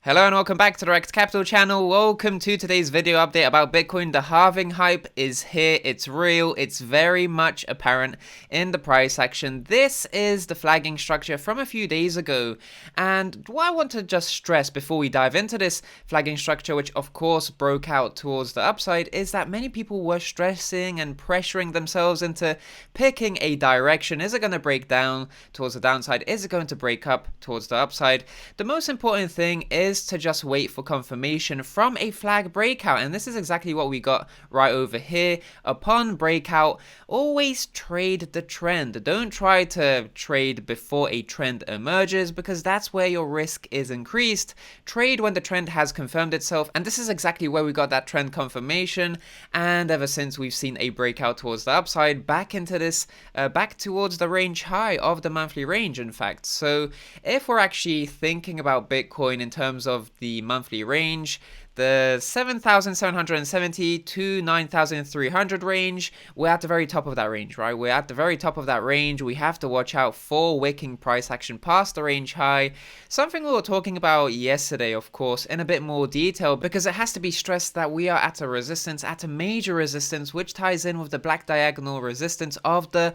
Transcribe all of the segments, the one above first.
Hello and welcome back to the Rekt Capital channel. Welcome to today's video update about Bitcoin. The halving hype is here. It's real. It's very much apparent in the price action. This is the flagging structure from a few days ago. And what I want to just stress before we dive into this flagging structure, which of course broke out towards the upside, is that many people were stressing and pressuring themselves into picking a direction. Is it going to break down towards the downside? Is it going to break up towards the upside? The most important thing is to just wait for confirmation from a flag breakout, and this is exactly what we got right over here. Upon breakout, always trade the trend. Don't try to trade before a trend emerges, because that's where your risk is increased. Trade when the trend has confirmed itself, and this is exactly where we got that trend confirmation. And ever since, we've seen a breakout towards the upside, back into this back towards the range high of the monthly range, in fact. So if we're actually thinking about Bitcoin in terms of the monthly range, the 7,770 to 9,300 range, we're at the very top of that range, right? We're at the very top of that range. We have to watch out for wicking price action past the range high. Something we were talking about yesterday, of course, in a bit more detail, because it has to be stressed that we are at a resistance, at a major resistance, which ties in with the black diagonal resistance of the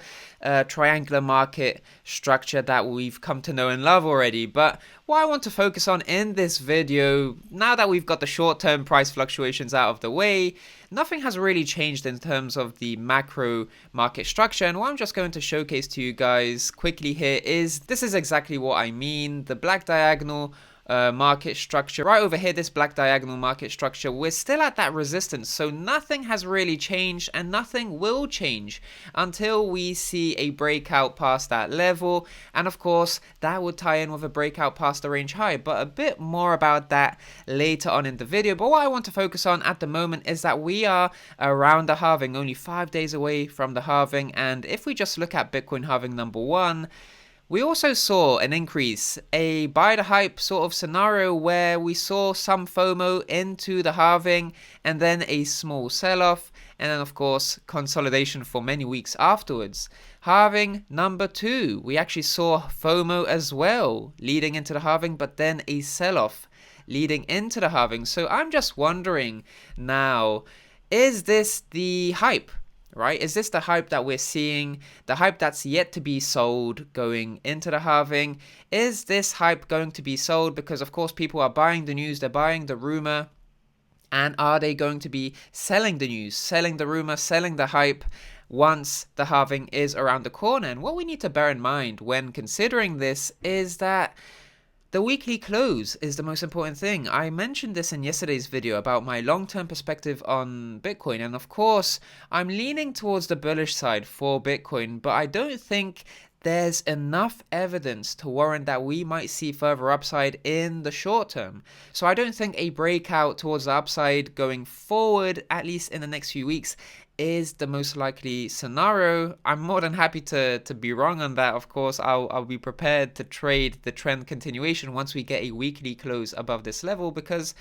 triangular market structure that we've come to know and love already. But what I want to focus on in this video, now that we've got the short-term price fluctuations out of the way, nothing has really changed in terms of the macro market structure. And what I'm just going to showcase to you guys quickly here is, this is exactly what I mean. The black diagonal market structure right over here, this black diagonal market structure, we're still at that resistance, so nothing has really changed and nothing will change until we see a breakout past that level. And of course that would tie in with a breakout past the range high, but a bit more about that later on in the video. But what I want to focus on at the moment is that we are around the halving, only 5 days away from the halving. And if we just look at Bitcoin halving number 1, we also saw an increase, a buy the hype sort of scenario where we saw some FOMO into the halving and then a small sell-off, and then of course consolidation for many weeks afterwards. Halving number 2, we actually saw FOMO as well leading into the halving, but then a sell-off leading into the halving. So I'm just wondering now, is this the hype? Right? Is this the hype that we're seeing? The hype that's yet to be sold going into the halving? Is this hype going to be sold? Because of course people are buying the news, they're buying the rumor. And are they going to be selling the news, selling the rumor, selling the hype once the halving is around the corner? And what we need to bear in mind when considering this is that the weekly close is the most important thing. I mentioned this in yesterday's video about my long-term perspective on Bitcoin, and of course I'm leaning towards the bullish side for Bitcoin, but I don't think there's enough evidence to warrant that we might see further upside in the short term. So I don't think a breakout towards the upside going forward, at least in the next few weeks, is the most likely scenario. I'm more than happy to be wrong on that. Of course, I'll be prepared to trade the trend continuation once we get a weekly close above this level, because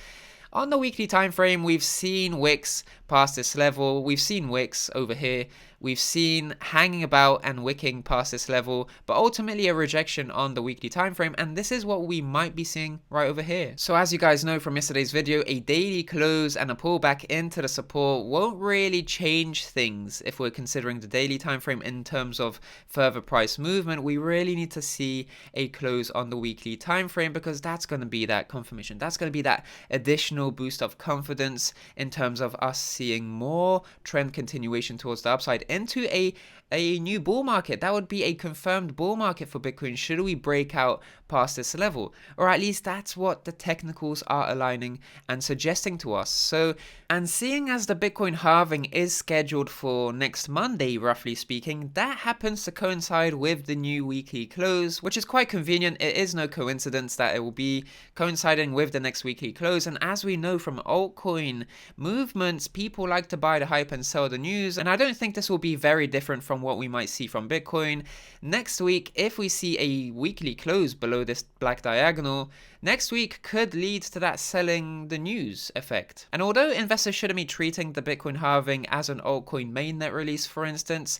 on the weekly time frame, we've seen wicks past this level. We've seen wicks over here. We've seen hanging about and wicking past this level, but ultimately a rejection on the weekly time frame, and this is what we might be seeing right over here. So as you guys know from yesterday's video, a daily close and a pullback into the support won't really change things if we're considering the daily time frame in terms of further price movement. We really need to see a close on the weekly time frame, because that's going to be that confirmation. That's going to be that additional boost of confidence in terms of us seeing more trend continuation towards the upside into a new bull market. That would be a confirmed bull market for Bitcoin should we break out past this level, or at least that's what the technicals are aligning and suggesting to us. So, and seeing as the Bitcoin halving is scheduled for next Monday, roughly speaking, that happens to coincide with the new weekly close, which is quite convenient. It is no coincidence that it will be coinciding with the next weekly close. And as we know from altcoin movements, people like to buy the hype and sell the news, and I don't think this will be very different from what we might see from Bitcoin. Next week, if we see a weekly close below this black diagonal, next week could lead to that selling the news effect. And although investors shouldn't be treating the Bitcoin halving as an altcoin mainnet release, for instance,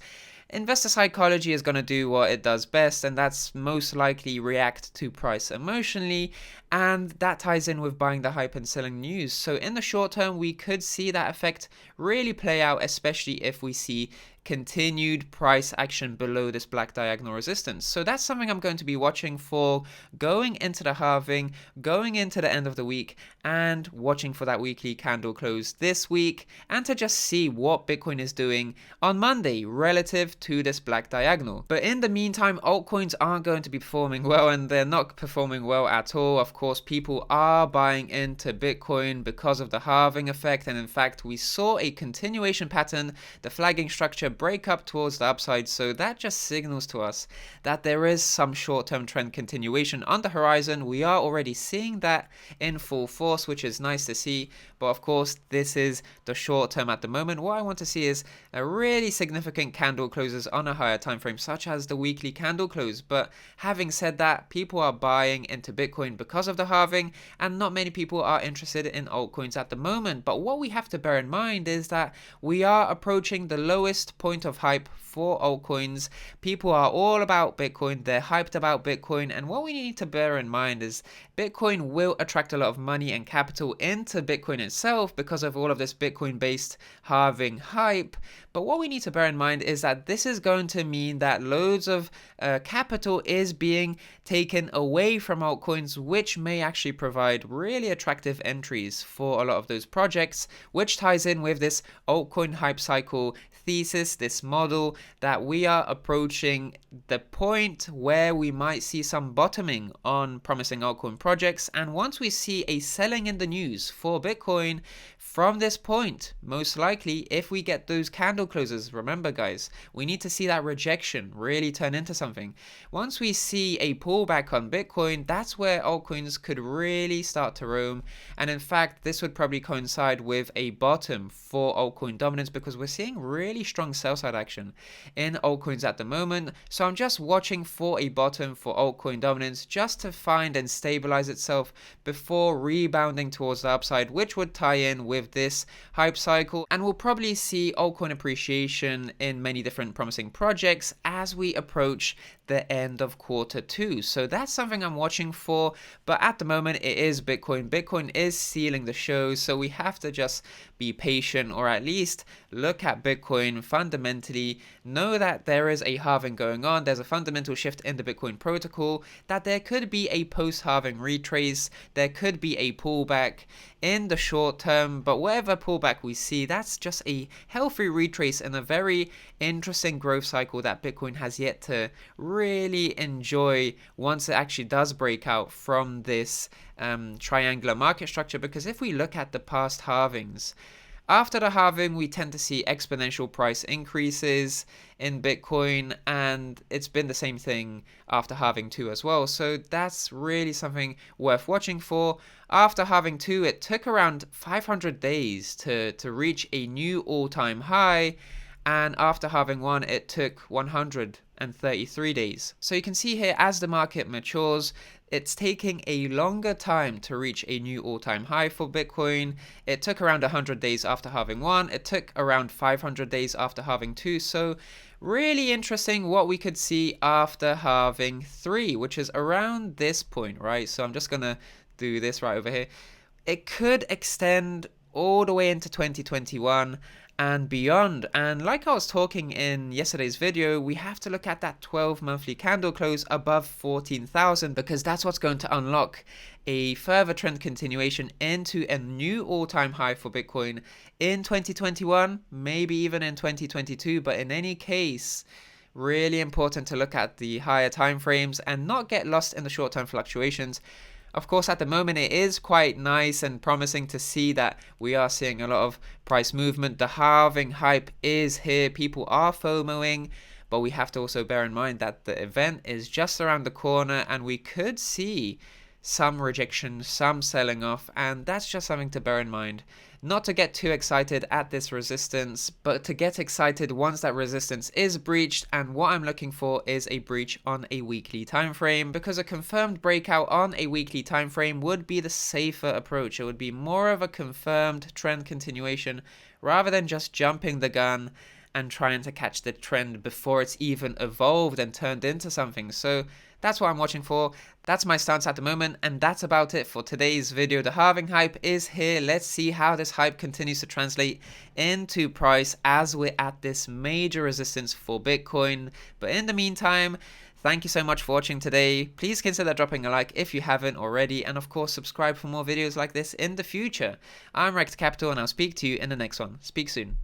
investor psychology is going to do what it does best, and that's most likely react to price emotionally, and that ties in with buying the hype and selling news. So in the short term, we could see that effect really play out, especially if we see continued price action below this black diagonal resistance. So that's something I'm going to be watching for going into the halving, going into the end of the week, and watching for that weekly candle close this week, and to just see what Bitcoin is doing on Monday relative to this black diagonal. But in the meantime, altcoins aren't going to be performing well, and they're not performing well at all. Of course, people are buying into Bitcoin because of the halving effect, and in fact, we saw a continuation pattern, the flagging structure break up towards the upside, so that just signals to us that there is some short-term trend continuation on the horizon. We are already seeing that in full force, which is nice to see, but of course this is the short term at the moment. What I want to see is a really significant candle closes on a higher time frame, such as the weekly candle close. But having said that, people are buying into Bitcoin because of the halving, and not many people are interested in altcoins at the moment. But what we have to bear in mind is that we are approaching the lowest point of hype for altcoins. People are all about Bitcoin, they're hyped about Bitcoin, and what we need to bear in mind is Bitcoin will attract a lot of money and capital into Bitcoin itself because of all of this Bitcoin based halving hype. But what we need to bear in mind is that this is going to mean that loads of capital is being taken away from altcoins, which may actually provide really attractive entries for a lot of those projects, which ties in with this altcoin hype cycle thesis, this model that we are approaching the point where we might see some bottoming on promising altcoin projects. And once we see a selling in the news for Bitcoin from this point, most likely if we get those candle closes, remember guys, we need to see that rejection really turn into something. Once we see a pullback on Bitcoin, that's where altcoins could really start to roam. And in fact, this would probably coincide with a bottom for altcoin dominance, because we're seeing really strong sell side action in altcoins at the moment. So I'm just watching for a bottom for altcoin dominance just to find and stabilize itself before rebounding towards the upside, which would tie in with this hype cycle. And we'll probably see altcoin appreciation in many different promising projects as we approach the end of Q2. So that's something I'm watching for. But at the moment, it is Bitcoin. Bitcoin is stealing the show. So we have to just be patient, or at least look at Bitcoin fundamentally, know that there is a halving going on, there's a fundamental shift in the Bitcoin protocol, that there could be a post-halving retrace, there could be a pullback in the short term, but whatever pullback we see, that's just a healthy retrace in a very interesting growth cycle that Bitcoin has yet to really enjoy once it actually does break out from this triangular market structure. Because if we look at the past halvings, after the halving, we tend to see exponential price increases in Bitcoin, and it's been the same thing after halving 2 as well. So that's really something worth watching for. After halving 2, it took around 500 days to reach a new all-time high, and after halving 1, it took 133 days. So you can see here, as the market matures, it's taking a longer time to reach a new all-time high for Bitcoin. It took around 100 days after halving 1. It took around 500 days after halving 2. So really interesting what we could see after halving 3, which is around this point, right? So I'm just going to do this right over here. It could extend all the way into 2021 and beyond. And like I was talking in yesterday's video, we have to look at that 12 monthly candle close above 14,000, because that's what's going to unlock a further trend continuation into a new all-time high for Bitcoin in 2021, maybe even in 2022. But in any case, really important to look at the higher time frames and not get lost in the short-term fluctuations. Of course, at the moment, it is quite nice and promising to see that we are seeing a lot of price movement. The halving hype is here. People are FOMOing, but we have to also bear in mind that the event is just around the corner, and we could see some rejection, some selling off, and that's just something to bear in mind. Not to get too excited at this resistance, but to get excited once that resistance is breached. And what I'm looking for is a breach on a weekly time frame, because a confirmed breakout on a weekly time frame would be the safer approach. It would be more of a confirmed trend continuation rather than just jumping the gun and trying to catch the trend before it's even evolved and turned into something. So that's what I'm watching for. That's my stance at the moment, and that's about it for today's video. The halving hype is here. Let's see how this hype continues to translate into price as we're at this major resistance for Bitcoin. But in the meantime, thank you so much for watching today. Please consider dropping a like if you haven't already, and of course subscribe for more videos like this in the future. I'm Rekt Capital, and I'll speak to you in the next one. Speak soon.